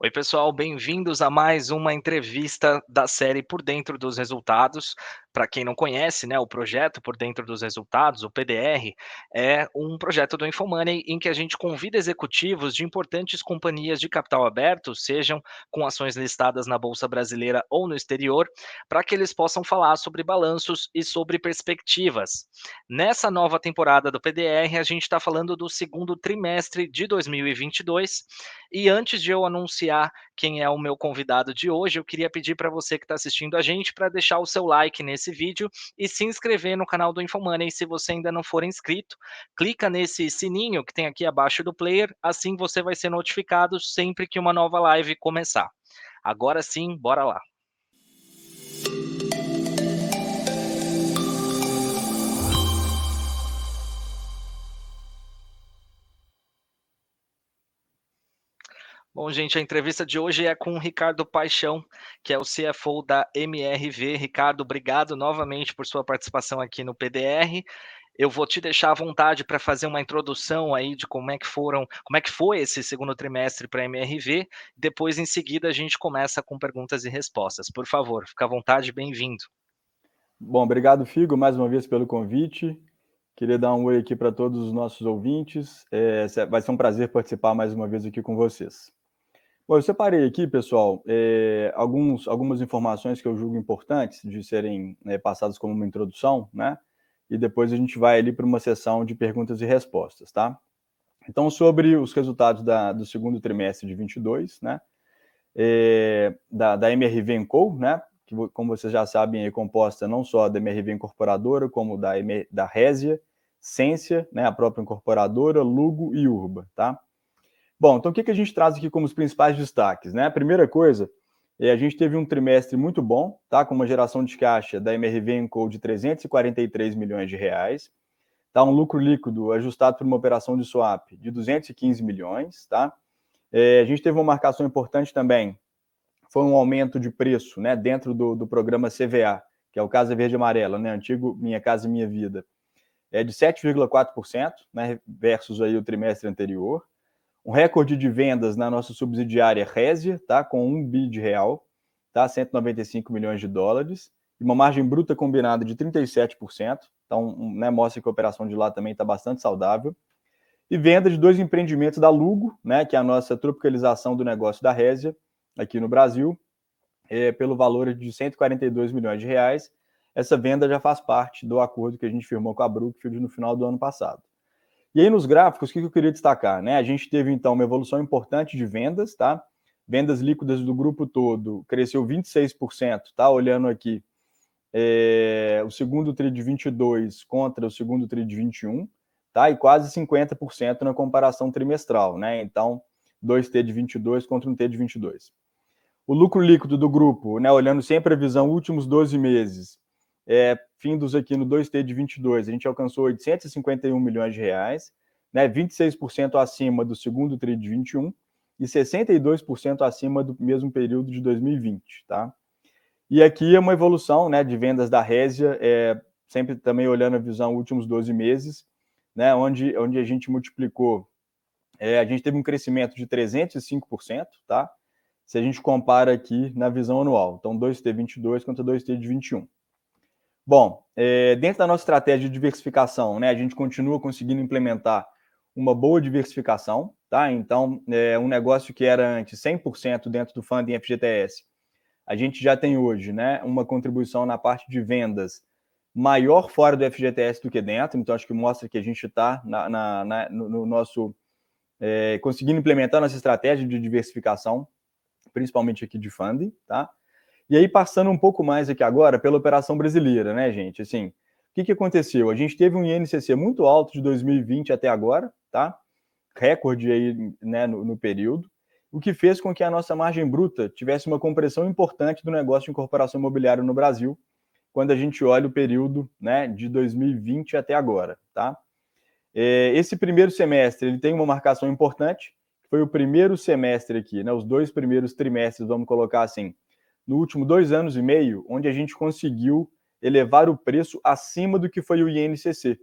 Oi, pessoal, bem-vindos a mais uma entrevista da série Por Dentro dos Resultados. Para quem não conhece, né, o projeto Por Dentro dos Resultados, o PDR, é um projeto do Infomoney em que a gente convida executivos de importantes companhias de capital aberto, sejam com ações listadas na Bolsa Brasileira ou no exterior, para que eles possam falar sobre balanços e sobre perspectivas. Nessa nova temporada do PDR, a gente está falando do segundo trimestre de 2022 e antes de eu anunciar quem é o meu convidado de hoje, eu queria pedir para você que está assistindo a gente para deixar o seu like nesse vídeo e se inscrever no canal do Infomoney se você ainda não for inscrito. Clica nesse sininho que tem aqui abaixo do player, assim você vai ser notificado sempre que uma nova live começar. Agora sim, bora lá. Bom, gente, a entrevista de hoje é com o Ricardo Paixão, que é o CFO da MRV. Ricardo, obrigado novamente por sua participação aqui no PDR. Eu vou te deixar à vontade para fazer uma introdução aí de como é que foi esse segundo trimestre para a MRV. Depois, em seguida, a gente começa com perguntas e respostas. Por favor, fica à vontade, bem-vindo. Bom, obrigado, Figo, mais uma vez pelo convite. Queria dar um oi aqui para todos os nossos ouvintes. Vai ser um prazer participar mais uma vez aqui com vocês. Bom, eu separei aqui, pessoal, algumas informações que eu julgo importantes de serem passadas como uma introdução, né? E depois a gente vai ali para uma sessão de perguntas e respostas, tá? Então, sobre os resultados do segundo trimestre de 22, né? Da MRV & Co., né? Que, como vocês já sabem, é composta não só da MRV Incorporadora, como da Resia, Sensia, né? A própria incorporadora, Lugo e Urba, tá? Bom, então o que a gente traz aqui como os principais destaques, né? A primeira coisa, a gente teve um trimestre muito bom, tá? Com uma geração de caixa da MRV & Co. de 343 milhões de reais, tá? Um lucro líquido ajustado por uma operação de swap de 215 milhões, tá? A gente teve uma marcação importante também, foi um aumento de preço, né? Dentro do programa CVA, que é o Casa Verde e Amarela, né? Antigo Minha Casa Minha Vida, de 7,4%, né? Versus aí o trimestre anterior. Um recorde de vendas na nossa subsidiária Resia, tá? Com 1 bi de real, tá? 195 milhões de dólares, e uma margem bruta combinada de 37%, então, né, mostra que a operação de lá também está bastante saudável. E venda de 2 empreendimentos da Lugo, né, que é a nossa tropicalização do negócio da Resia, aqui no Brasil, pelo valor de 142 milhões de reais. Essa venda já faz parte do acordo que a gente firmou com a Brookfield no final do ano passado. E aí nos gráficos, o que eu queria destacar, né? A gente teve então uma evolução importante de vendas, tá? Vendas líquidas do grupo todo cresceu 26%, tá? Olhando aqui o segundo TRI de 22 contra o segundo TRI de 21, tá? E quase 50% na comparação trimestral, né? Então, 2T de 22 contra um T de 22. O lucro líquido do grupo, né? Olhando sempre a visão últimos 12 meses, findos aqui no 2T de 22, a gente alcançou 851 milhões de reais, né, 26% acima do segundo TRI de 21 e 62% acima do mesmo período de 2020, tá? E aqui é uma evolução, né, de vendas da Resia, sempre também olhando a visão últimos 12 meses, né, onde a gente multiplicou, a gente teve um crescimento de 305%, tá? Se a gente compara aqui na visão anual, então 2T 22 contra 2T de 21. Bom, dentro da nossa estratégia de diversificação, né, a gente continua conseguindo implementar uma boa diversificação, tá? Então, um negócio que era antes 100% dentro do funding FGTS, a gente já tem hoje, né, uma contribuição na parte de vendas maior fora do FGTS do que dentro, então acho que mostra que a gente está no nosso conseguindo implementar nossa estratégia de diversificação, principalmente aqui de funding, tá? E aí, passando um pouco mais aqui agora pela operação brasileira, né, gente? Assim, o que aconteceu? A gente teve um INCC muito alto de 2020 até agora, tá? Recorde aí, né, no período, o que fez com que a nossa margem bruta tivesse uma compressão importante do negócio de incorporação imobiliária no Brasil, quando a gente olha o período, né, de 2020 até agora, tá? Esse primeiro semestre, ele tem uma marcação importante, foi o primeiro semestre aqui, né, os 2 primeiros trimestres, vamos colocar assim, no último 2 anos e meio, onde a gente conseguiu elevar o preço acima do que foi o INCC.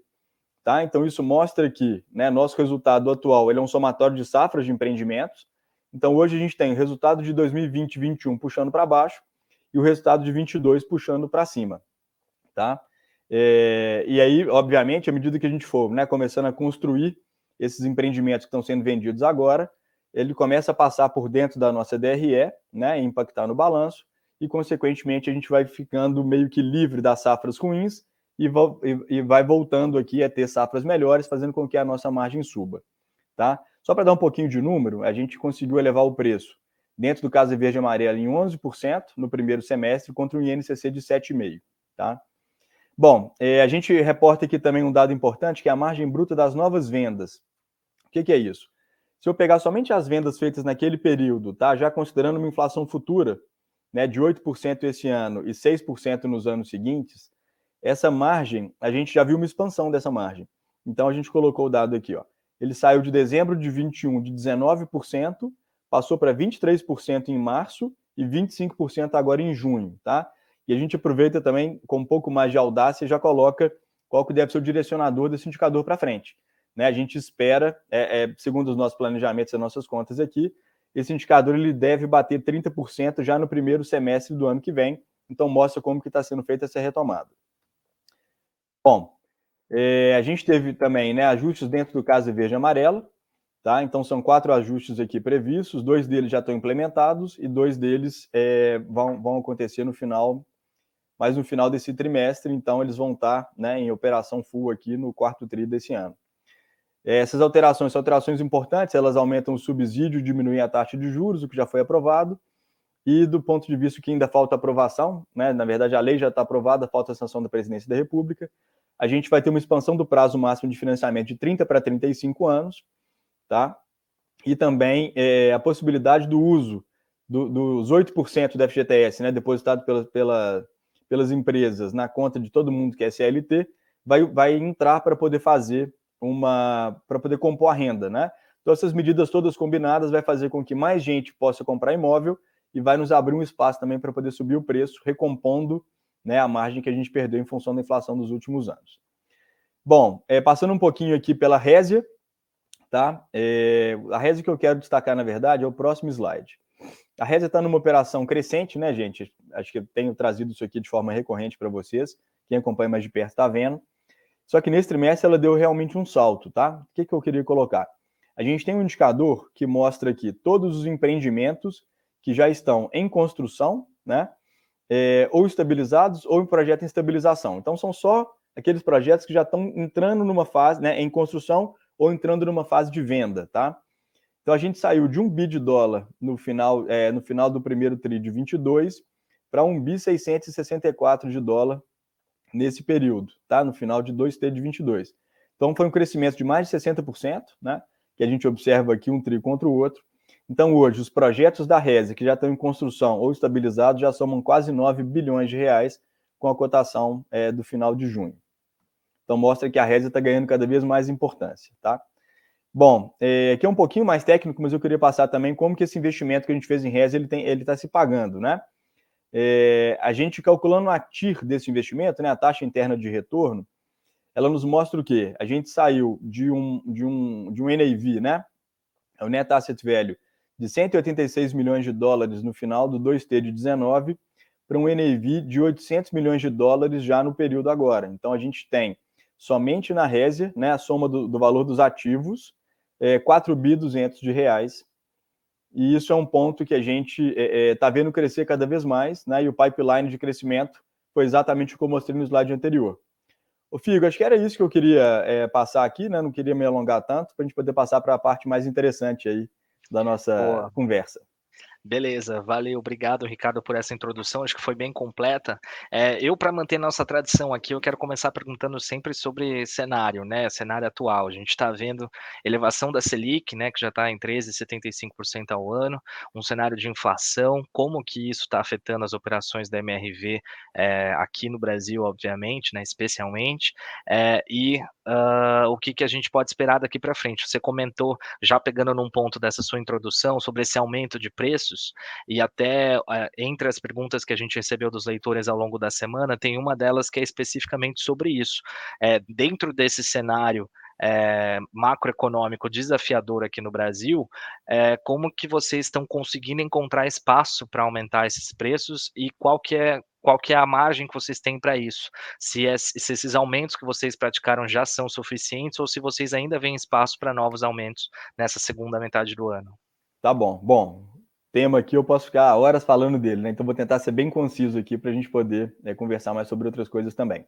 Tá? Então, isso mostra que, né, nosso resultado atual ele é um somatório de safras de empreendimentos, Então, hoje a gente tem o resultado de 2020 e 2021 puxando para baixo e o resultado de 22 puxando para cima, tá? E aí, obviamente, à medida que a gente for, né, começando a construir esses empreendimentos que estão sendo vendidos agora, ele começa a passar por dentro da nossa DRE, né, e impactar no balanço, e, consequentemente, a gente vai ficando meio que livre das safras ruins e vai voltando aqui a ter safras melhores, fazendo com que a nossa margem suba, tá? Só para dar um pouquinho de número, a gente conseguiu elevar o preço dentro do Casa Verde e Amarela em 11% no primeiro semestre, contra um INCC de 7,5%, tá? Bom, a gente reporta aqui também um dado importante, que é a margem bruta das novas vendas. O que é isso? Se eu pegar somente as vendas feitas naquele período, tá, já considerando uma inflação futura, né, de 8% esse ano e 6% nos anos seguintes, essa margem, a gente já viu uma expansão dessa margem. Então, a gente colocou o dado aqui, ó. Ele saiu de dezembro de 21 de 19%, passou para 23% em março e 25% agora em junho, tá? E a gente aproveita também com um pouco mais de audácia e já coloca qual que deve ser o direcionador desse indicador para frente. Né? A gente espera, segundo os nossos planejamentos e as nossas contas aqui, esse indicador ele deve bater 30% já no primeiro semestre do ano que vem. Então, mostra como que está sendo feita essa retomada. Bom, a gente teve também, né, ajustes dentro do Casa Verde e Amarelo, tá? Então, são 4 ajustes aqui previstos, 2 deles já estão implementados e 2 deles vão acontecer no final desse trimestre, então eles vão estar, né, em operação full aqui no quarto tri desse ano. Essas alterações são alterações importantes, elas aumentam o subsídio, diminuem a taxa de juros, o que já foi aprovado, e do ponto de vista que ainda falta aprovação, né, na verdade a lei já está aprovada, falta a sanção da Presidência da República, a gente vai ter uma expansão do prazo máximo de financiamento de 30 para 35 anos, tá? E também a possibilidade do uso dos 8% do FGTS, né, depositado pelas empresas na conta de todo mundo que é CLT, vai entrar para poder fazer para poder compor a renda, né? Então, essas medidas todas combinadas vai fazer com que mais gente possa comprar imóvel e vai nos abrir um espaço também para poder subir o preço, recompondo, né, a margem que a gente perdeu em função da inflação dos últimos anos. Bom, passando um pouquinho aqui pela Resia, tá? A Resia que eu quero destacar, na verdade, é o próximo slide. A Resia está numa operação crescente, né, gente? Acho que eu tenho trazido isso aqui de forma recorrente para vocês. Quem acompanha mais de perto está vendo. Só que nesse trimestre ela deu realmente um salto, tá? O que eu queria colocar? A gente tem um indicador que mostra aqui todos os empreendimentos que já estão em construção, né? Ou estabilizados ou em projeto em estabilização. Então, são só aqueles projetos que já estão entrando numa fase, né, em construção ou entrando numa fase de venda, tá? Então, a gente saiu de $1 bi no final do primeiro tri de 22 para $1 bi 664 nesse período, tá? No final de 2T de 22. Então, foi um crescimento de mais de 60%, né? Que a gente observa aqui um tri contra o outro. Então, hoje, os projetos da Resia, que já estão em construção ou estabilizados, já somam quase 9 bilhões de reais com a cotação do final de junho. Então, mostra que a Resia está ganhando cada vez mais importância, tá? Bom, aqui é um pouquinho mais técnico, mas eu queria passar também como que esse investimento que a gente fez em Resia, ele está se pagando, né? A gente calculando a TIR desse investimento, né, a taxa interna de retorno, ela nos mostra o quê? A gente saiu de um NAV, né, o Net Asset Value, de $186 milhões no final do 2T de 19 para um NAV de $800 milhões já no período agora. Então, a gente tem somente na Resia, né, a soma do valor dos ativos, 4 bi 200 de reais. E isso é um ponto que a gente está vendo crescer cada vez mais, né? E o pipeline de crescimento foi exatamente o que eu mostrei no slide anterior. Ô, Figo, acho que era isso que eu queria passar aqui, né? Não queria me alongar tanto, para a gente poder passar para a parte mais interessante aí da nossa Boa. conversa. Beleza, valeu, obrigado, Ricardo, por essa introdução, acho que foi bem completa. Eu, para manter nossa tradição aqui, eu quero começar perguntando sempre sobre cenário, né, cenário atual. A gente está vendo elevação da Selic, né, que já está em 13,75% ao ano, um cenário de inflação, como que isso está afetando as operações da MRV aqui no Brasil, obviamente, né, especialmente, o que a gente pode esperar daqui para frente. Você comentou, já pegando num ponto dessa sua introdução, sobre esse aumento de preços, e até entre as perguntas que a gente recebeu dos leitores ao longo da semana, tem uma delas que é especificamente sobre isso. Dentro desse cenário macroeconômico desafiador aqui no Brasil, como que vocês estão conseguindo encontrar espaço para aumentar esses preços e qual que é a margem que vocês têm para isso? Se esses aumentos que vocês praticaram já são suficientes ou se vocês ainda veem espaço para novos aumentos nessa segunda metade do ano? Tá bom. Bom, tema aqui eu posso ficar horas falando dele, né? Então vou tentar ser bem conciso aqui para a gente poder conversar mais sobre outras coisas também.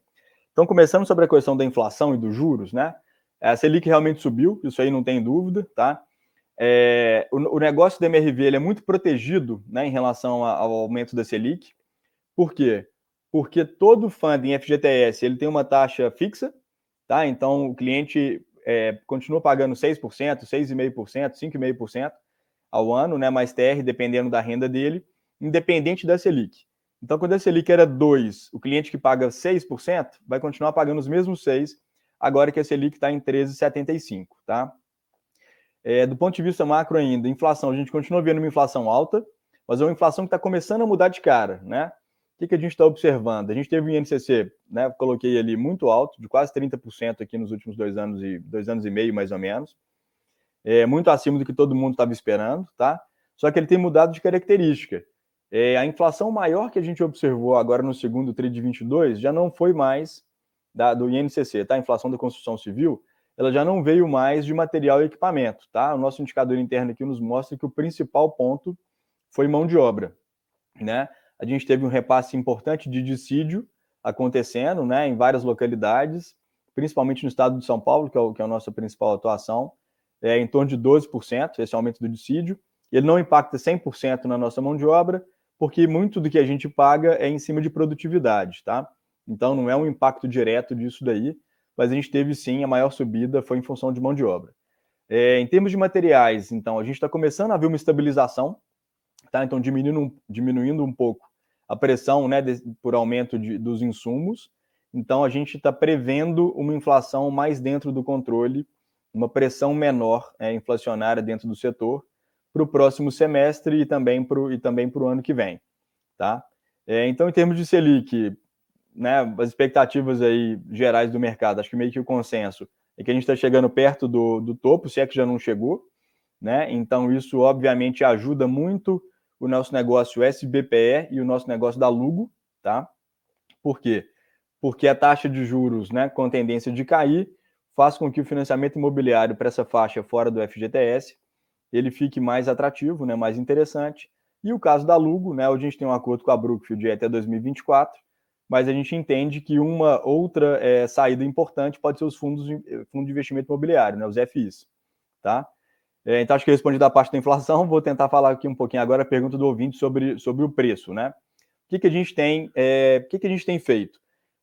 Então, começando sobre a questão da inflação e dos juros, né? A Selic realmente subiu, isso aí não tem dúvida, tá? O negócio do MRV ele é muito protegido, né, em relação ao aumento da Selic. Por quê? Porque todo funding FGTS ele tem uma taxa fixa, tá? Então o cliente continua pagando 6%, 6,5%, 5,5% ao ano, né, mais TR, dependendo da renda dele, independente da Selic. Então, quando a Selic era 2, o cliente que paga 6% vai continuar pagando os mesmos 6, agora que a Selic está em 13,75, tá? Do ponto de vista macro ainda, inflação, a gente continua vendo uma inflação alta, mas é uma inflação que está começando a mudar de cara, né? O que a gente está observando? A gente teve um INCC, né, coloquei ali muito alto, de quase 30% aqui nos últimos 2 anos e 2 anos e meio, mais ou menos, muito acima do que todo mundo estava esperando, tá? Só que ele tem mudado de característica. A inflação maior que a gente observou agora no segundo TRI de 22 já não foi mais do INCC, tá? A inflação da construção civil, ela já não veio mais de material e equipamento, tá? O nosso indicador interno aqui nos mostra que o principal ponto foi mão de obra, né? A gente teve um repasse importante de dissídio acontecendo, né, em várias localidades, principalmente no estado de São Paulo, que é a nossa principal atuação, em torno de 12%, esse aumento do dissídio. Ele não impacta 100% na nossa mão de obra, porque muito do que a gente paga é em cima de produtividade, tá? Então não é um impacto direto disso daí, mas a gente teve sim, a maior subida foi em função de mão de obra. Em termos de materiais, então, a gente está começando a ver uma estabilização, tá? Então diminuindo um pouco a pressão, né, por aumento dos insumos. Então a gente está prevendo uma inflação mais dentro do controle, uma pressão menor inflacionária dentro do setor para o próximo semestre e também para o ano que vem, tá? Então, em termos de Selic, né, as expectativas aí gerais do mercado, acho que meio que o consenso é que a gente está chegando perto do topo, se é que já não chegou, né? Então isso obviamente ajuda muito o nosso negócio SBPE e o nosso negócio da Lugo, tá? Por quê? Porque a taxa de juros, né, com tendência de cair, faz com que o financiamento imobiliário para essa faixa fora do FGTS ele fique mais atrativo, né, mais interessante. E o caso da Lugo, né, a gente tem um acordo com a Brookfield até 2024, mas a gente entende que uma outra saída importante pode ser os fundos de investimento imobiliário, né, os FIs, tá? Então, acho que eu respondi da parte da inflação. Vou tentar falar aqui um pouquinho agora a pergunta do ouvinte sobre o preço, né? O que a gente tem feito?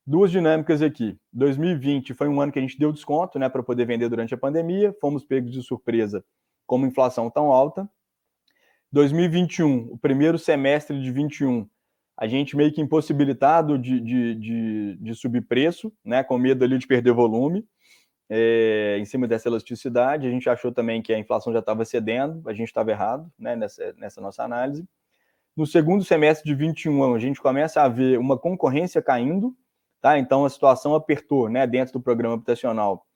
Duas dinâmicas aqui. 2020 foi um ano que a gente deu desconto, né, para poder vender durante a pandemia. Fomos pegos de surpresa com uma inflação tão alta. 2021, o primeiro semestre de 21, a gente meio que impossibilitado de subir preço, né, com medo ali de perder volume. Em cima dessa elasticidade, a gente achou também que a inflação já estava cedendo, a gente estava errado, né, nessa nossa análise. No segundo semestre de 21, a gente começa a ver uma concorrência caindo, tá? Então a situação apertou, né, dentro do programa habitacional.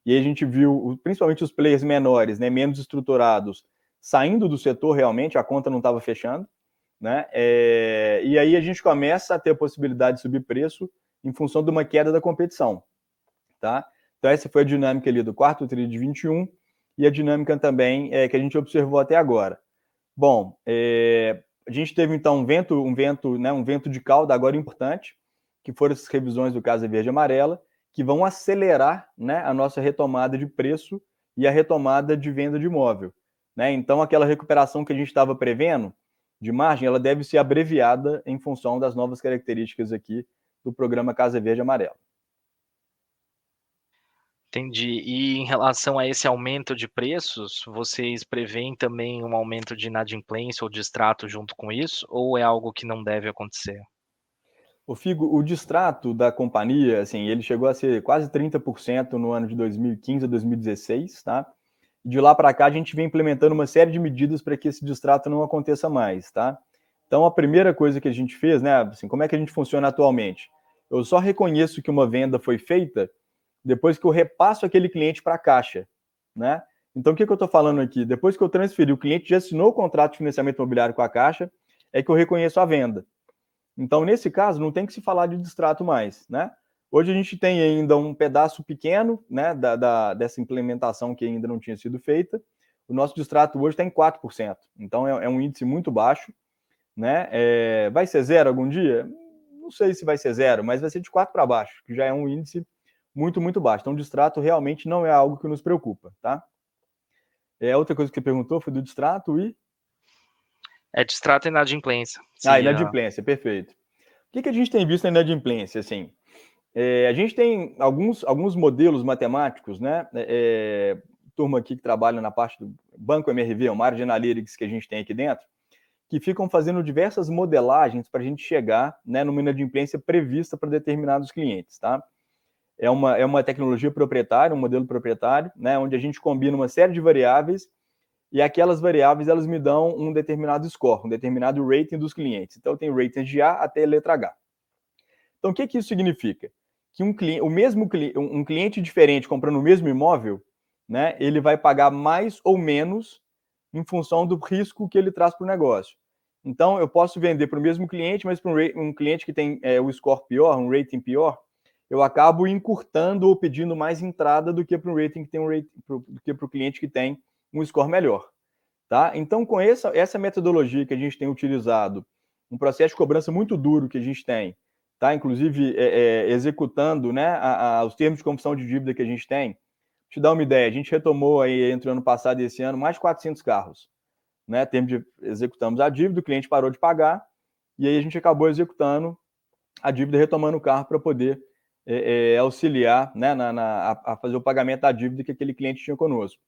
E aí a gente viu, principalmente os players menores, né, menos estruturados, saindo do setor realmente, a conta não estava fechando, né? E aí a gente começa a ter a possibilidade de subir preço em função de uma queda da competição, tá? Então, essa foi a dinâmica ali do quarto TRI de 21 e a dinâmica também que a gente observou até agora. Bom, a gente teve então um vento de cauda agora importante, que foram essas revisões do Casa Verde e Amarela, que vão acelerar, né, a nossa retomada de preço e a retomada de venda de imóvel, né? Então, aquela recuperação que a gente estava prevendo de margem, ela deve ser abreviada em função das novas características aqui do programa Casa Verde e Amarela. Entendi. E em relação a esse aumento de preços, vocês prevêem também um aumento de inadimplência ou distrato junto com isso, ou é algo que não deve acontecer? O Figo, o distrato da companhia, assim, ele chegou a ser quase 30% no ano de 2015 a 2016, tá? De lá para cá, a gente vem implementando uma série de medidas para que esse distrato não aconteça mais, tá? Então, a primeira coisa que a gente fez, né, assim, como é que a gente funciona atualmente? Eu só reconheço que uma venda foi feita depois que eu repasso aquele cliente para a Caixa, né? Então, o que eu estou falando aqui? Depois que eu transferi, o cliente já assinou o contrato de financiamento imobiliário com a Caixa, é que eu reconheço a venda. Então, nesse caso, não tem que se falar de distrato mais, né? Hoje a gente tem ainda um pedaço pequeno, né, dessa implementação que ainda não tinha sido feita. O nosso distrato hoje está em 4%. Então, é um índice muito baixo, né? Vai ser zero algum dia? Não sei se vai ser zero, mas vai ser de 4 para baixo, que já é um índice muito, muito baixo. Então, o distrato realmente não é algo que nos preocupa, tá? Outra coisa que você perguntou foi do distrato e... Distrato e inadimplência. Inadimplência, perfeito. O que a gente tem visto na inadimplência, assim? A gente tem alguns modelos matemáticos, né? Turma aqui que trabalha na parte do Banco MRV, uma área de analytics que a gente tem aqui dentro, que ficam fazendo diversas modelagens para a gente chegar, né, numa inadimplência prevista para determinados clientes, tá? É uma tecnologia proprietária, um modelo proprietário, né, onde a gente combina uma série de variáveis e aquelas variáveis elas me dão um determinado score, um determinado rating dos clientes. Então, eu tenho ratings de A até letra H. Então, o que isso significa? Que um cliente diferente comprando o mesmo imóvel, né, ele vai pagar mais ou menos em função do risco que ele traz para o negócio. Então, eu posso vender para o mesmo cliente, mas para um cliente que tem o score pior, um rating pior, eu acabo encurtando ou pedindo mais entrada do que para um rating que tem do que para o cliente que tem um score melhor. Tá? Então, com essa metodologia que a gente tem utilizado, um processo de cobrança muito duro que a gente tem, tá? Inclusive executando, né, os termos de confissão de dívida que a gente tem. Te dar uma ideia, a gente retomou aí entre o ano passado e esse ano mais de 400 carros, né? Executamos a dívida, o cliente parou de pagar e aí a gente acabou executando a dívida, retomando o carro para poder auxiliar, né, a fazer o pagamento da dívida que aquele cliente tinha conosco.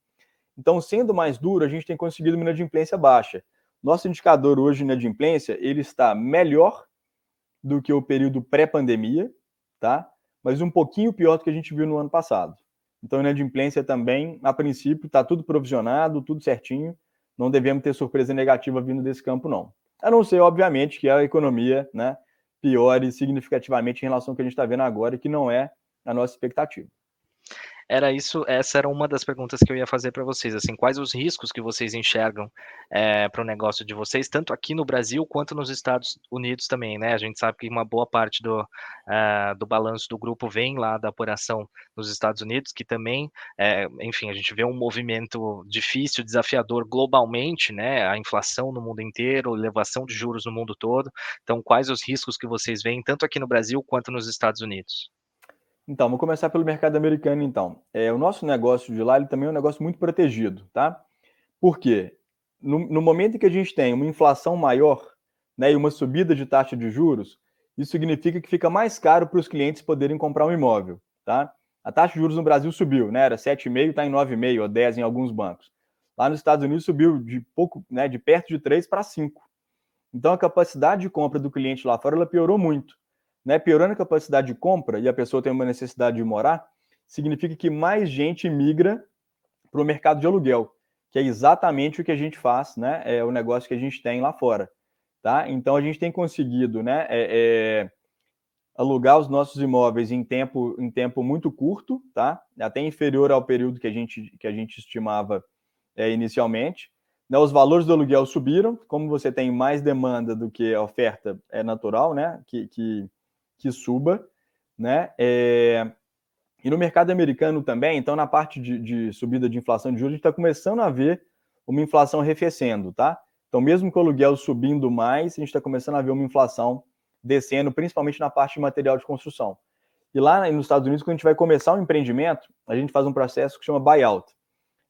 Então, sendo mais duro, a gente tem conseguido uma inadimplência baixa. Nosso indicador hoje de inadimplência, ele está melhor do que o período pré-pandemia, tá? Mas um pouquinho pior do que a gente viu no ano passado. Então, a inadimplência também, a princípio, está tudo provisionado, tudo certinho. Não devemos ter surpresa negativa vindo desse campo, não. A não ser, obviamente, que a economia, né, piore significativamente em relação ao que a gente está vendo agora, que não é a nossa expectativa. Essa era uma das perguntas que eu ia fazer para vocês, assim, quais os riscos que vocês enxergam para o negócio de vocês, tanto aqui no Brasil quanto nos Estados Unidos também, né? A gente sabe que uma boa parte do balanço do grupo vem lá da apuração nos Estados Unidos, que também, enfim, a gente vê um movimento difícil, desafiador globalmente, né? A inflação no mundo inteiro, elevação de juros no mundo todo. Então, quais os riscos que vocês veem, tanto aqui no Brasil quanto nos Estados Unidos? Então, vou começar pelo mercado americano, então. O nosso negócio de lá, ele também é um negócio muito protegido, tá? Por quê? No momento em que a gente tem uma inflação maior, né, e uma subida de taxa de juros, isso significa que fica mais caro para os clientes poderem comprar um imóvel, tá? A taxa de juros no Brasil subiu, né? Era 7,5, está em 9,5 ou 10 em alguns bancos. Lá nos Estados Unidos subiu de pouco, né, de perto de 3 para 5. Então a capacidade de compra do cliente lá fora ela piorou muito, né? Piorando a capacidade de compra e a pessoa tem uma necessidade de morar, significa que mais gente migra para o mercado de aluguel, que é exatamente o que a gente faz, né? É o negócio que a gente tem lá fora, tá? Então a gente tem conseguido, né? Alugar os nossos imóveis em tempo muito curto, tá? Até inferior ao período que a gente estimava inicialmente. Né, os valores do aluguel subiram, como você tem mais demanda do que a oferta, é natural, né? Que suba, né? E no mercado americano também, então na parte de subida de inflação de juros, a gente está começando a ver uma inflação arrefecendo, tá? Então, mesmo com o aluguel subindo mais, a gente está começando a ver uma inflação descendo, principalmente na parte de material de construção. E lá nos Estados Unidos, quando a gente vai começar um empreendimento, a gente faz um processo que chama buyout.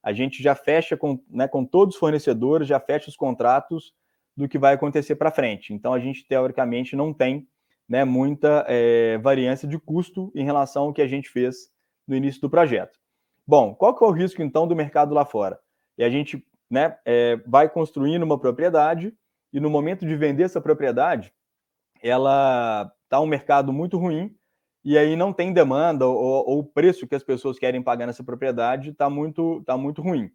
A gente já fecha com todos os fornecedores, já fecha os contratos do que vai acontecer para frente. Então, a gente, teoricamente, não tem, né, muita variância de custo em relação ao que a gente fez no início do projeto. Bom, qual que é o risco, então, do mercado lá fora? E a gente, né, vai construindo uma propriedade e no momento de vender essa propriedade, ela está um mercado muito ruim e aí não tem demanda ou o preço que as pessoas querem pagar nessa propriedade está muito ruim.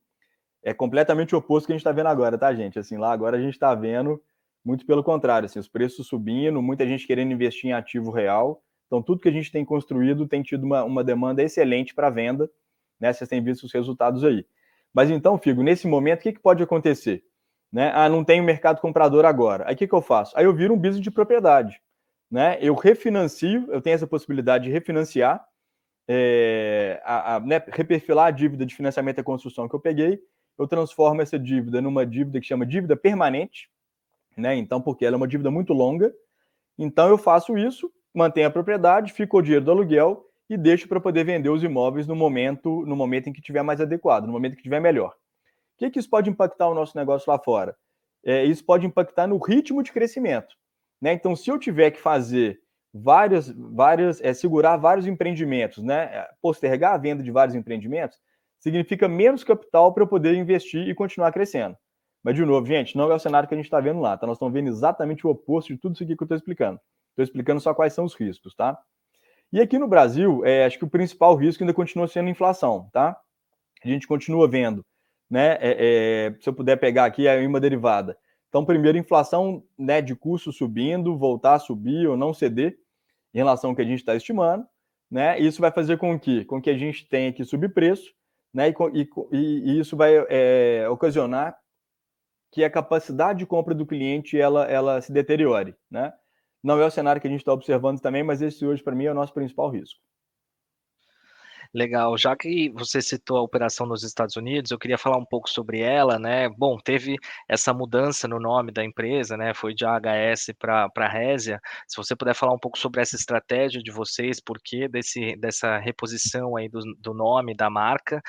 É completamente o oposto que a gente está vendo agora, tá, gente? Assim, lá agora a gente está vendo muito pelo contrário, assim, os preços subindo, muita gente querendo investir em ativo real, Então, tudo que a gente tem construído tem tido uma demanda excelente para venda, né? Vocês têm visto os resultados aí. Mas então, Figo, nesse momento, o que pode acontecer? Né? Não tem mercado comprador agora. Aí o que eu faço? Aí eu viro um business de propriedade. Né? Eu refinancio, eu tenho essa possibilidade de refinanciar, né, reperfilar a dívida de financiamento da construção que eu peguei, eu transformo essa dívida numa dívida que chama dívida permanente, né? Então, porque ela é uma dívida muito longa. Então, eu faço isso, mantenho a propriedade, fico o dinheiro do aluguel e deixo para poder vender os imóveis no momento em que tiver mais adequado, no momento em que tiver melhor. O que isso pode impactar o nosso negócio lá fora? Isso pode impactar no ritmo de crescimento. Né? Então, se eu tiver que fazer segurar vários empreendimentos, né? Postergar a venda de vários empreendimentos, significa menos capital para eu poder investir e continuar crescendo. Mas, de novo, gente, não é o cenário que a gente está vendo lá, tá? Nós estamos vendo exatamente o oposto de tudo isso aqui que eu estou explicando. Estou explicando só quais são os riscos, tá? E aqui no Brasil, acho que o principal risco ainda continua sendo a inflação, tá? A gente continua vendo, né? Se eu puder pegar aqui uma derivada. Então, primeiro, inflação, né, de custo subindo, voltar a subir ou não ceder em relação ao que a gente está estimando, né? Isso vai fazer com que a gente tenha que subir preço, né? E isso vai ocasionar que a capacidade de compra do cliente ela se deteriore, né? Não é o cenário que a gente está observando também, mas esse hoje para mim é o nosso principal risco. Legal. Já que você citou a operação nos Estados Unidos, eu queria falar um pouco sobre ela, né. Bom, teve essa mudança no nome da empresa, né, foi de AHS para Resia. Se você puder falar um pouco sobre essa estratégia de vocês, por que dessa reposição aí do nome da marca,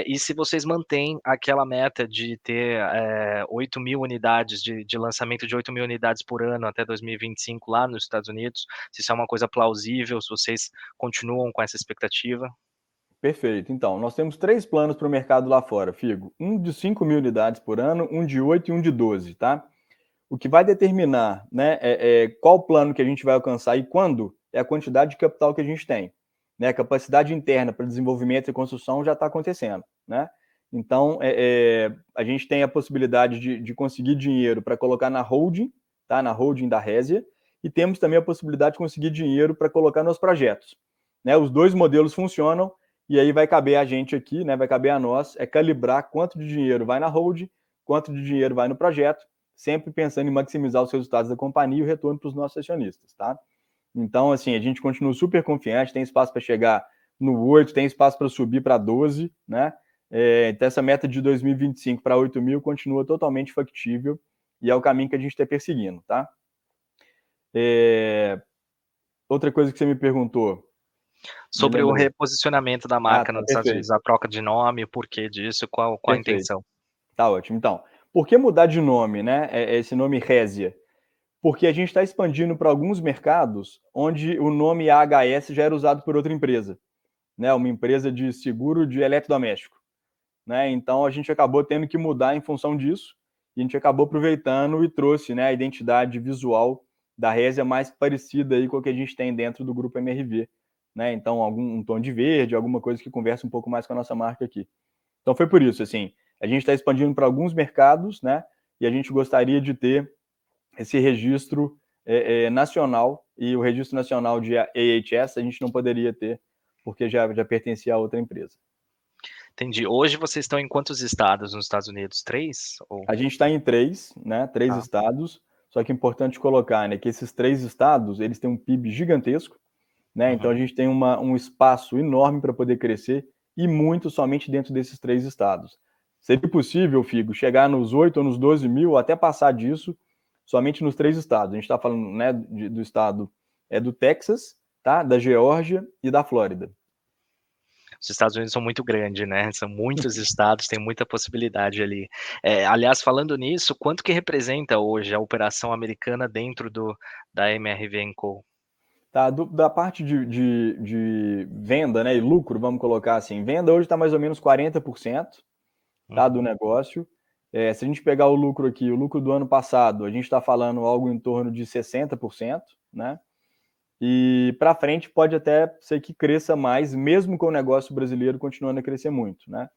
e se vocês mantêm aquela meta de ter, 8.000 unidades de lançamento de 8.000 unidades por ano até 2025 lá nos Estados Unidos, se isso é uma coisa plausível, se vocês continuam com essa expectativa? Perfeito. Então, nós temos 3 planos para o mercado lá fora, Figo. Um de 5.000 unidades por ano, um de 8 e um de 12, tá? O que vai determinar, né, qual plano que a gente vai alcançar e quando é a quantidade de capital que a gente tem. Né? A capacidade interna para desenvolvimento e construção já está acontecendo, né? Então, a gente tem a possibilidade de conseguir dinheiro para colocar na holding, tá? Na holding da Resia, e temos também a possibilidade de conseguir dinheiro para colocar nos projetos. Né? Os dois modelos funcionam, e aí vai caber a gente aqui, né? Vai caber a nós, calibrar quanto de dinheiro vai na holding, quanto de dinheiro vai no projeto, sempre pensando em maximizar os resultados da companhia e o retorno para os nossos acionistas, tá? Então, assim, a gente continua super confiante, tem espaço para chegar no 8, tem espaço para subir para 12, né? Então, essa meta de 2025 para 8.000 continua totalmente factível e é o caminho que a gente está perseguindo, tá? Outra coisa que você me perguntou, me Sobre o lembra aí. reposicionamento da Ah, marca tá, nos Estados Unidos, perfeito, a troca de nome, o porquê disso, qual a perfeito. intenção? Tá ótimo. Então, por que mudar de nome, né? Esse nome Resia? Porque a gente está expandindo para alguns mercados onde o nome AHS já era usado por outra empresa, né? Uma empresa de seguro de eletrodoméstico, né? Então a gente acabou tendo que mudar em função disso e a gente acabou aproveitando e trouxe, né, a identidade visual da Resia mais parecida aí com o que a gente tem dentro do grupo MRV, né? Então um tom de verde, alguma coisa que conversa um pouco mais com a nossa marca aqui. Então foi por isso, assim, a gente está expandindo para alguns mercados, né? E a gente gostaria de ter esse registro nacional, e o registro nacional de AHS a gente não poderia ter, porque já pertencia a outra empresa. Entendi. Hoje vocês estão em quantos estados nos Estados Unidos? 3? Ou A gente está em 3, né, 3 tá. estados, só que é importante colocar, né, que esses 3 estados, eles têm um PIB gigantesco, né, então a Uhum. gente tem um espaço enorme para poder crescer, e muito somente dentro desses 3 estados. Seria possível, Figo, chegar nos 8 ou nos 12.000, ou até passar disso, somente nos 3 estados. A gente está falando, né, do estado do Texas, tá, da Geórgia e da Flórida. Os Estados Unidos são muito grandes, né, são muitos estados, tem muita possibilidade ali. Aliás, falando nisso, quanto que representa hoje a operação americana dentro da MRV & Co? Tá, da parte de venda, né, e lucro, vamos colocar assim, venda hoje está mais ou menos 40%, tá, do Uhum. negócio. Se a gente pegar o lucro aqui, o lucro do ano passado, a gente está falando algo em torno de 60%, né? E para frente pode até ser que cresça mais, mesmo com o negócio brasileiro continuando a crescer muito, né?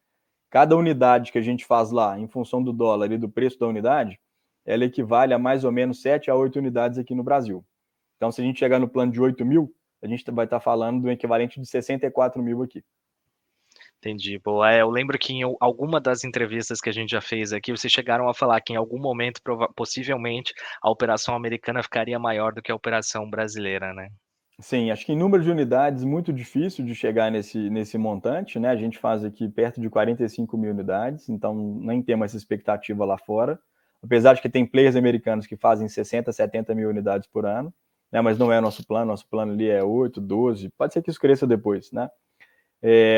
Cada unidade que a gente faz lá, em função do dólar e do preço da unidade, ela equivale a mais ou menos 7 a 8 unidades aqui no Brasil. Então, se a gente chegar no plano de 8.000, a gente vai estar falando do equivalente de 64 mil aqui. Entendi, boa. Eu lembro que em alguma das entrevistas que a gente já fez aqui, vocês chegaram a falar que em algum momento, possivelmente, a operação americana ficaria maior do que a operação brasileira, né? Sim, acho que em número de unidades, muito difícil de chegar nesse montante, né? A gente faz aqui perto de 45 mil unidades, então nem temos essa expectativa lá fora. Apesar de que tem players americanos que fazem 60, 70 mil unidades por ano, né? Mas não é nosso plano ali é 8, 12, pode ser que isso cresça depois, né?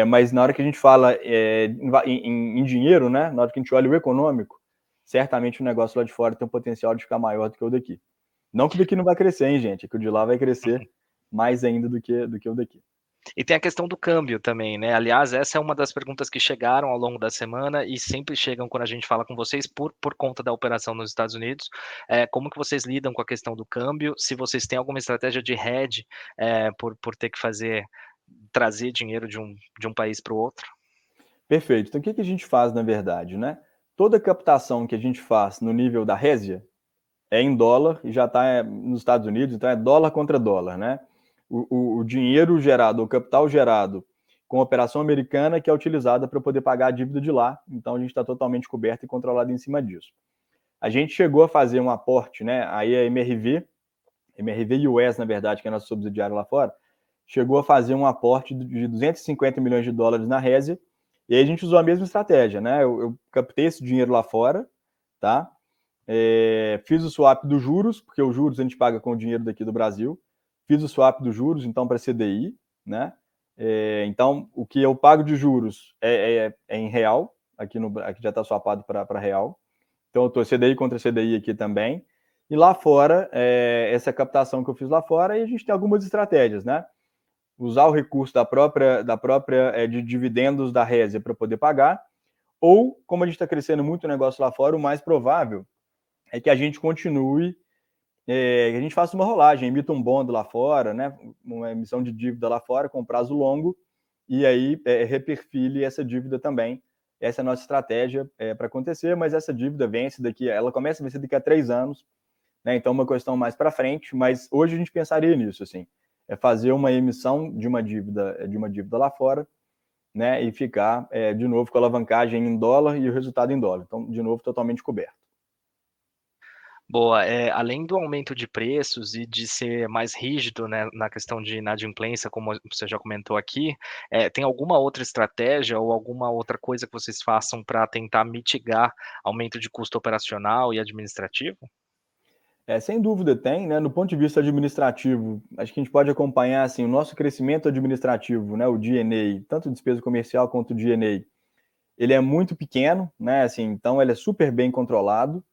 Mas na hora que a gente fala em dinheiro, né? Na hora que a gente olha o econômico, certamente o negócio lá de fora tem o potencial de ficar maior do que o daqui. Não que o daqui não vai crescer, hein, gente? É que o de lá vai crescer mais ainda do que o daqui. E tem a questão do câmbio também, né? Aliás, essa é uma das perguntas que chegaram ao longo da semana e sempre chegam quando a gente fala com vocês por conta da operação nos Estados Unidos. Como que vocês lidam com a questão do câmbio? Se vocês têm alguma estratégia de hedge, por ter que trazer dinheiro de um país para o outro? Perfeito. Então, o que a gente faz, na verdade, né? Toda captação que a gente faz no nível da Resia é em dólar e já está nos Estados Unidos, então é dólar contra dólar, né? O dinheiro gerado, o capital gerado com a operação americana que é utilizada para poder pagar a dívida de lá, então a gente está totalmente coberto e controlado em cima disso. A gente chegou a fazer um aporte, né? Aí a MRV US, na verdade, que é nosso subsidiário lá fora, chegou a fazer um aporte de 250 milhões de dólares na Resia, e aí a gente usou a mesma estratégia, né? Eu captei esse dinheiro lá fora, tá? Fiz o swap dos juros, porque os juros a gente paga com o dinheiro daqui do Brasil. Fiz o swap dos juros, então, para CDI, né? Então, o que eu pago de juros é em real, aqui já está swapado para real. Então, eu estou CDI contra CDI aqui também. E lá fora, essa captação que eu fiz lá fora, e a gente tem algumas estratégias, né? Usar o recurso da própria de dividendos da Resia para poder pagar, ou, como a gente está crescendo muito o negócio lá fora, o mais provável é que a gente continue, que a gente faça uma rolagem, emita um bond lá fora, né? Uma emissão de dívida lá fora com prazo longo, e aí reperfile essa dívida também. Essa é a nossa estratégia para acontecer, mas essa dívida ela começa a vencer daqui a 3 anos, né? Então, uma questão mais para frente, mas hoje a gente pensaria nisso, assim, é fazer uma emissão de uma dívida lá fora, né? E ficar de novo com a alavancagem em dólar e o resultado em dólar. Então, de novo, totalmente coberto. Boa. Além do aumento de preços e de ser mais rígido, né, na questão de inadimplência, como você já comentou aqui, tem alguma outra estratégia ou alguma outra coisa que vocês façam para tentar mitigar aumento de custo operacional e administrativo? Sem dúvida tem, né? No ponto de vista administrativo, acho que a gente pode acompanhar assim, o nosso crescimento administrativo, né? O G&A, tanto despesa comercial quanto o G&A, ele é muito pequeno, né? Assim, então ele é super bem controlado,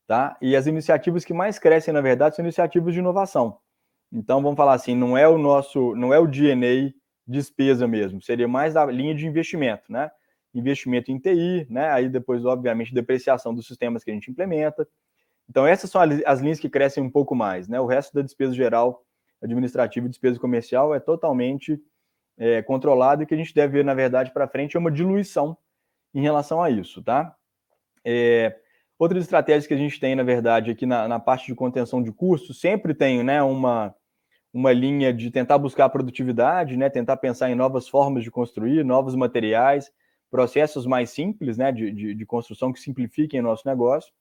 tá? E as iniciativas que mais crescem, na verdade, são iniciativas de inovação. Então vamos falar assim, não é o G&A despesa mesmo, seria mais a linha de investimento, né? Investimento em TI, né? Aí depois, obviamente, depreciação dos sistemas que a gente implementa. Então, essas são as linhas que crescem um pouco mais, né? O resto da despesa geral administrativa e despesa comercial é totalmente controlado, e que a gente deve ver, na verdade, para frente é uma diluição em relação a isso, tá? Outras estratégias que a gente tem, na verdade, aqui na parte de contenção de custos, sempre tem, né, uma linha de tentar buscar produtividade, né? Tentar pensar em novas formas de construir, novos materiais, processos mais simples, né, de construção que simplifiquem o nosso negócio.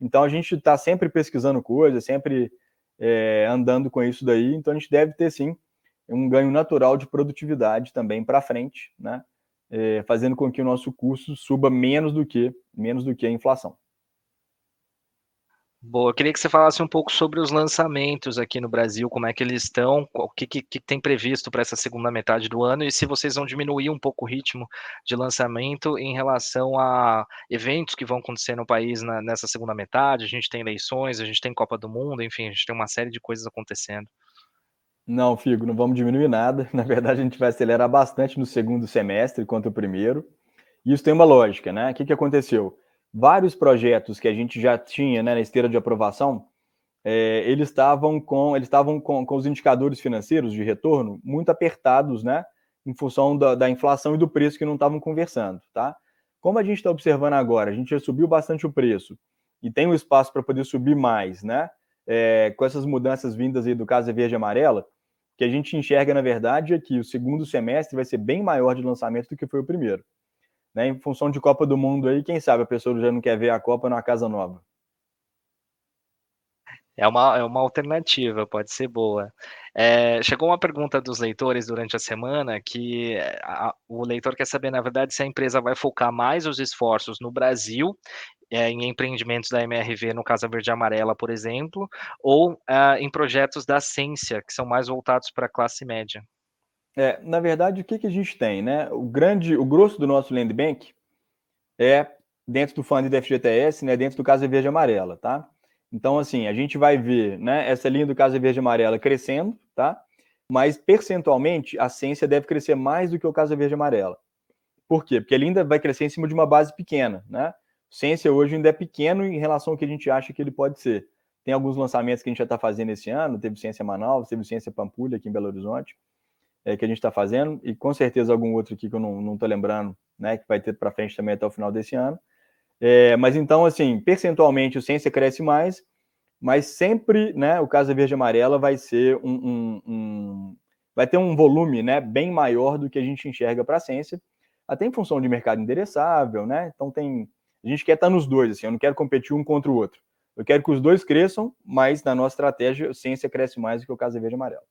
Então, a gente está sempre pesquisando coisas, sempre andando com isso daí. Então, a gente deve ter, sim, um ganho natural de produtividade também para frente, né? Fazendo com que o nosso custo suba menos do que a inflação. Boa, eu queria que você falasse um pouco sobre os lançamentos aqui no Brasil, como é que eles estão, o que tem previsto para essa segunda metade do ano, e se vocês vão diminuir um pouco o ritmo de lançamento em relação a eventos que vão acontecer no país nessa segunda metade. A gente tem eleições, a gente tem Copa do Mundo, enfim, a gente tem uma série de coisas acontecendo. Não, Figo, não vamos diminuir nada. Na verdade, a gente vai acelerar bastante no segundo semestre quanto o primeiro. E isso tem uma lógica, né? O que aconteceu? Vários projetos que a gente já tinha, né, na esteira de aprovação, eles estavam com os indicadores financeiros de retorno muito apertados, né? Em função da inflação e do preço que não estavam conversando, tá? Como a gente está observando agora, a gente já subiu bastante o preço e tem um espaço para poder subir mais, né? Com essas mudanças vindas aí do Casa Verde e Amarela, o que a gente enxerga, na verdade, é que o segundo semestre vai ser bem maior de lançamento do que foi o primeiro. Né? Em função de Copa do Mundo aí, quem sabe a pessoa já não quer ver a Copa numa casa nova. É uma alternativa, pode ser boa. Chegou uma pergunta dos leitores durante a semana que o leitor quer saber, na verdade, se a empresa vai focar mais os esforços no Brasil, em empreendimentos da MRV, no Casa Verde e Amarela, por exemplo, ou em projetos da Ascensia, que são mais voltados para a classe média. Na verdade, o que a gente tem, né? O grosso do nosso land bank é dentro do fundo da FGTS, né? Dentro do Casa Verde e Amarela, tá? Então, assim, a gente vai ver, né? Essa linha do Casa Verde e Amarela crescendo, tá? Mas percentualmente a Ascensia deve crescer mais do que o Casa Verde e Amarela. Por quê? Porque ele ainda vai crescer em cima de uma base pequena, né? O Ciência hoje ainda é pequeno em relação ao que a gente acha que ele pode ser. Tem alguns lançamentos que a gente já está fazendo esse ano, teve Ciência Manaus, teve Ciência Pampulha aqui em Belo Horizonte, que a gente está fazendo, e com certeza algum outro aqui que eu não estou lembrando, né, que vai ter para frente também até o final desse ano. Mas então, assim, percentualmente o Ciência cresce mais, mas sempre, né, o Casa Verde e Amarela vai ser vai ter um volume, né, bem maior do que a gente enxerga para a Ciência, até em função de mercado endereçável, né? Então a gente quer estar nos dois, assim, eu não quero competir um contra o outro. Eu quero que os dois cresçam, mas na nossa estratégia, a Ciência cresce mais do que o Casa Verde e Amarela.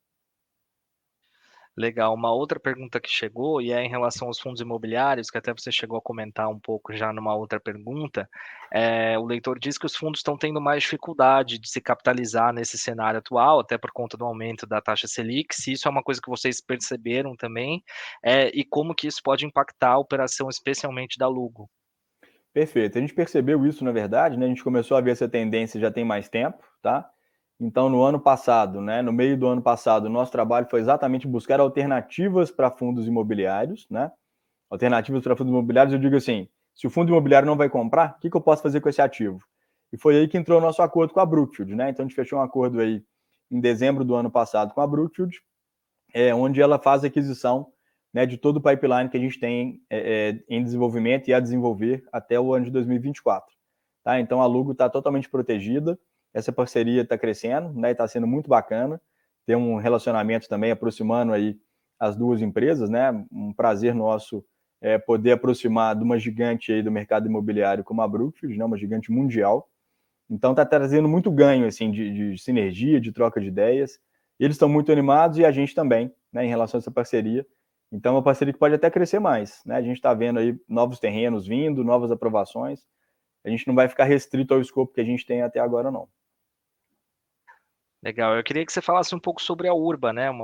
Legal. Uma outra pergunta que chegou, e é em relação aos fundos imobiliários, que até você chegou a comentar um pouco já numa outra pergunta. O leitor diz que os fundos estão tendo mais dificuldade de se capitalizar nesse cenário atual, até por conta do aumento da taxa Selic, se isso é uma coisa que vocês perceberam também, e como que isso pode impactar a operação, especialmente da Lugo. Perfeito. A gente percebeu isso, na verdade, né? A gente começou a ver essa tendência já tem mais tempo, tá? Então, no ano passado, né, no meio do ano passado, o nosso trabalho foi exatamente buscar alternativas para fundos imobiliários, né? Alternativas para fundos imobiliários, eu digo assim, se o fundo imobiliário não vai comprar, o que eu posso fazer com esse ativo? E foi aí que entrou o nosso acordo com a Brookfield, né? Então, a gente fechou um acordo aí em dezembro do ano passado com a Brookfield, onde ela faz a aquisição, né, de todo o pipeline que a gente tem em desenvolvimento e a desenvolver até o ano de 2024. Tá? Então, a Lugo está totalmente protegida, essa parceria está crescendo, né, está sendo muito bacana, tem um relacionamento também aproximando aí as duas empresas, né, um prazer nosso poder aproximar de uma gigante aí do mercado imobiliário como a Brookfield, né, uma gigante mundial. Então, está trazendo muito ganho assim, de sinergia, de troca de ideias. Eles estão muito animados e a gente também, né, em relação a essa parceria. Então, é uma parceria que pode até crescer mais. Né? A gente está vendo aí novos terrenos vindo, novas aprovações. A gente não vai ficar restrito ao escopo que a gente tem até agora, não. Legal. Eu queria que você falasse um pouco sobre a Urba, né? Um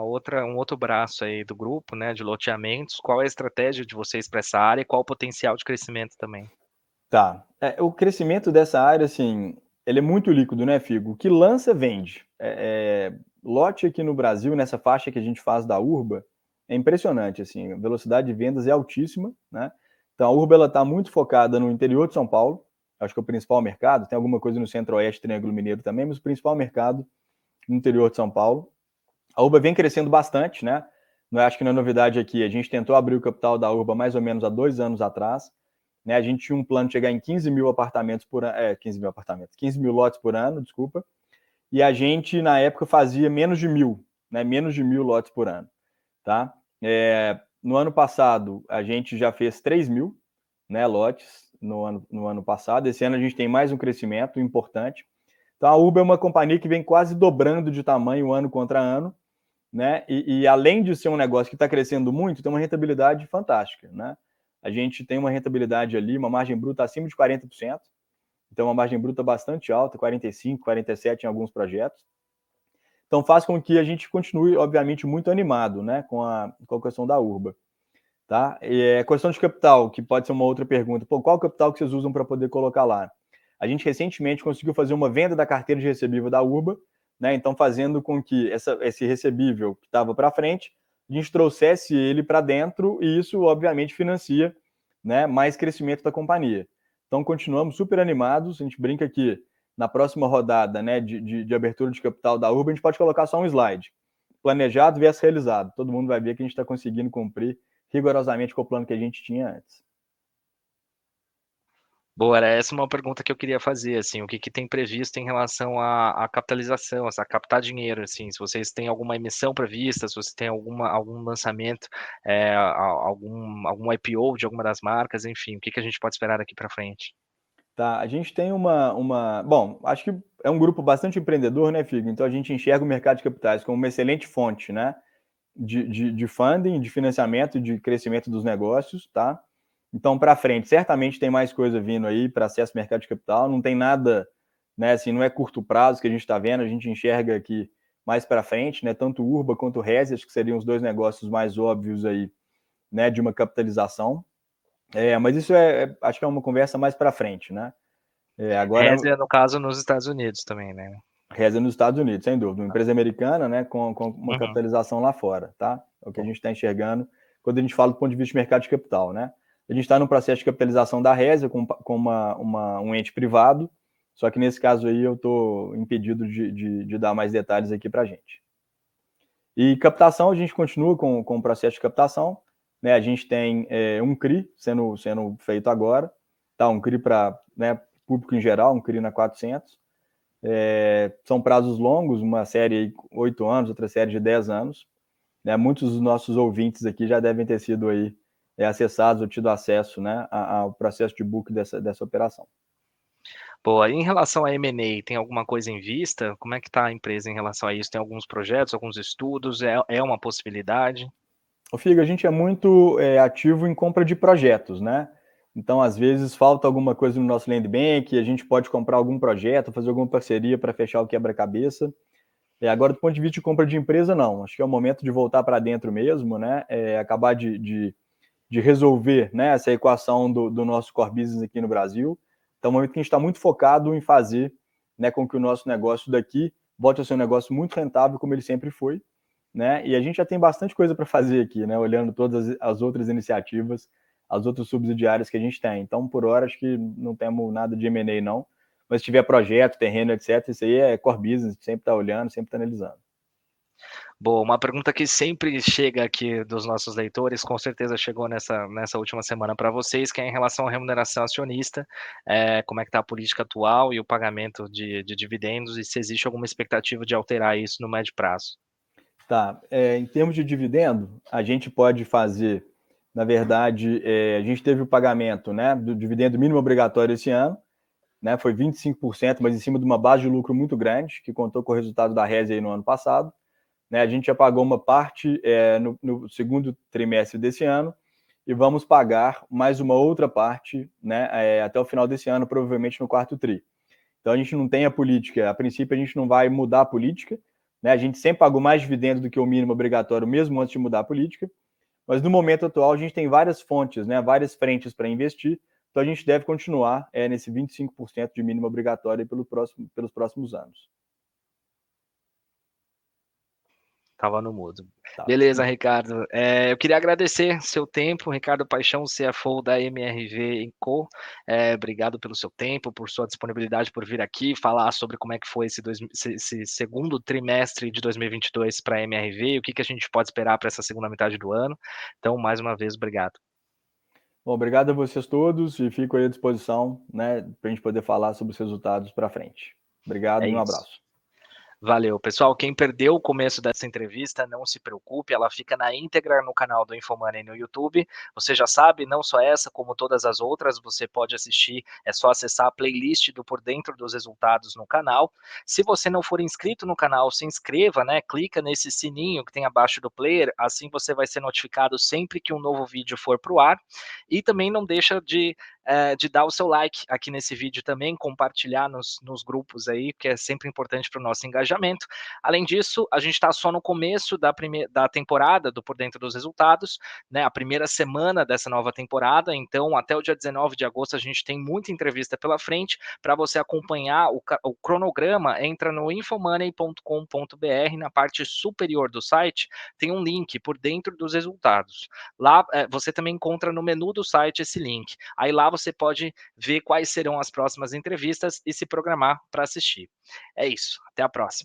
outro braço aí do grupo, né? De loteamentos. Qual é a estratégia de vocês para essa área e qual o potencial de crescimento também? Tá. O crescimento dessa área, assim, ele é muito líquido, né, Figo? O que lança, vende. Lote aqui no Brasil, nessa faixa que a gente faz da Urba, é impressionante, assim, a velocidade de vendas é altíssima, né? Então, a Urba, ela está muito focada no interior de São Paulo, acho que é o principal mercado, tem alguma coisa no Centro-Oeste, Triângulo Mineiro também, mas o principal mercado no interior de São Paulo. A Urba vem crescendo bastante, né? Não acho que não é novidade aqui, a gente tentou abrir o capital da Urba mais ou menos há 2 anos atrás, né? A gente tinha um plano de chegar em 15 mil apartamentos por ano, 15 mil lotes por ano, desculpa, e a gente, na época, fazia menos de 1.000, né? Menos de 1.000 lotes por ano, tá? No ano passado, a gente já fez 3 mil, né, lotes no ano passado. Esse ano a gente tem mais um crescimento importante. Então, a Urba é uma companhia que vem quase dobrando de tamanho ano contra ano, né? E além de ser um negócio que está crescendo muito, tem uma rentabilidade fantástica, né? A gente tem uma rentabilidade ali, uma margem bruta acima de 40%, então uma margem bruta bastante alta, 45%, 47% em alguns projetos. Então faz com que a gente continue, obviamente, muito animado, né, com a questão da Urba. Tá? E a questão de capital, que pode ser uma outra pergunta. Qual capital que vocês usam para poder colocar lá? A gente recentemente conseguiu fazer uma venda da carteira de recebível da Urba, né? Então fazendo com que esse recebível que estava para frente, a gente trouxesse ele para dentro e isso, obviamente, financia, né, mais crescimento da companhia. Então continuamos super animados, a gente brinca que na próxima rodada, né, de abertura de capital da Urba, a gente pode colocar só um slide. Planejado versus realizado. Todo mundo vai ver que a gente está conseguindo cumprir rigorosamente com o plano que a gente tinha antes. Boa, era essa uma pergunta que eu queria fazer, assim, o que que tem previsto em relação à capitalização, a captar dinheiro, assim, se vocês têm alguma emissão prevista, se você tem algum lançamento, algum IPO de alguma das marcas, enfim, o que que a gente pode esperar daqui para frente? Tá, a gente tem bom, acho que é um grupo bastante empreendedor, né, Figo? Então a gente enxerga o mercado de capitais como uma excelente fonte, né, de funding, de financiamento, de crescimento dos negócios, tá? Então, para frente, certamente tem mais coisa vindo aí para acesso ao mercado de capital. Não tem nada, né? Assim, não é curto prazo que a gente está vendo, a gente enxerga aqui mais para frente, né? Tanto o Urba quanto o Resi, acho que seriam os dois negócios mais óbvios aí, né? De uma capitalização. Mas isso acho que é uma conversa mais para frente, né? Agora, Resia, no caso, nos Estados Unidos também, né? Resi nos Estados Unidos, sem dúvida. Uma empresa americana, né? Com uma Uhum. capitalização lá fora, tá? É o que a Bom. gente está enxergando quando a gente fala do ponto de vista de mercado de capital, né? A gente está no processo de capitalização da Resia com um ente privado, só que nesse caso aí eu estou impedido de dar mais detalhes aqui para a gente. E captação, a gente continua com o processo de captação, né? A gente tem um CRI sendo feito agora, tá? Um CRI para, né, público em geral, um CRI na 400. São prazos longos, uma série de 8 anos, outra série de 10 anos. Né? Muitos dos nossos ouvintes aqui já devem ter sido aí, acessados ou tido acesso, né, ao processo de book dessa operação. Boa, e em relação a M&A, tem alguma coisa em vista? Como é que está a empresa em relação a isso? Tem alguns projetos, alguns estudos? É uma possibilidade? O Figa, a gente é muito ativo em compra de projetos, né? Então, às vezes, falta alguma coisa no nosso land bank, a gente pode comprar algum projeto, fazer alguma parceria para fechar o quebra-cabeça. Agora, do ponto de vista de compra de empresa, não. Acho que é o momento de voltar para dentro mesmo, né? Acabar de resolver, né, essa equação do nosso core business aqui no Brasil. Então, é um momento que a gente está muito focado em fazer, né, com que o nosso negócio daqui volte a ser um negócio muito rentável, como ele sempre foi. Né? E a gente já tem bastante coisa para fazer aqui, né? Olhando todas as outras iniciativas, as outras subsidiárias que a gente tem. Então, por hora, acho que não temos nada de M&A, não. Mas se tiver projeto, terreno, etc., isso aí é core business, sempre está olhando, sempre está analisando. Boa, uma pergunta que sempre chega aqui dos nossos leitores, com certeza chegou nessa última semana para vocês, que é em relação à remuneração acionista, como é que está a política atual e o pagamento de dividendos, e se existe alguma expectativa de alterar isso no médio prazo. Tá, em termos de dividendo, a gente pode fazer, na verdade, a gente teve o pagamento, né, do dividendo mínimo obrigatório esse ano, né, foi 25%, mas em cima de uma base de lucro muito grande, que contou com o resultado da Resi aí no ano passado. Né, a gente já pagou uma parte no segundo trimestre desse ano e vamos pagar mais uma outra parte, né, até o final desse ano, provavelmente no quarto tri. Então a gente não tem a política, a princípio a gente não vai mudar a política, né? A gente sempre pagou mais dividendos do que o mínimo obrigatório, mesmo antes de mudar a política, mas no momento atual a gente tem várias fontes, né, várias frentes para investir, então a gente deve continuar nesse 25% de mínimo obrigatório pelos próximos anos. Estava no mudo. Tá. Beleza, Ricardo. Eu queria agradecer seu tempo, Ricardo Paixão, CFO da MRV Co. Obrigado pelo seu tempo, por sua disponibilidade, por vir aqui falar sobre como é que foi esse segundo trimestre de 2022 para a MRV e o que que a gente pode esperar para essa segunda metade do ano. Então, mais uma vez, obrigado. Bom, obrigado a vocês todos e fico aí à disposição, né, para a gente poder falar sobre os resultados para frente. Obrigado É e um isso. abraço. Valeu, pessoal. Quem perdeu o começo dessa entrevista, não se preocupe, ela fica na íntegra no canal do Infomoney no YouTube. Você já sabe, não só essa, como todas as outras, você pode assistir, é só acessar a playlist do Por Dentro dos Resultados no canal. Se você não for inscrito no canal, se inscreva, né? Clica nesse sininho que tem abaixo do player, assim você vai ser notificado sempre que um novo vídeo for para o ar. E também não deixa de dar o seu like aqui nesse vídeo também, compartilhar nos grupos aí, que é sempre importante para o nosso engajamento. Além disso, a gente está só no começo da temporada do Por Dentro dos Resultados, né? A primeira semana dessa nova temporada, então até o dia 19 de agosto a gente tem muita entrevista pela frente. Para você acompanhar o cronograma, entra no infomoney.com.br, na parte superior do site tem um link por dentro dos resultados. Lá você também encontra no menu do site esse link. Aí lá você pode ver quais serão as próximas entrevistas e se programar para assistir. É isso, até a próxima.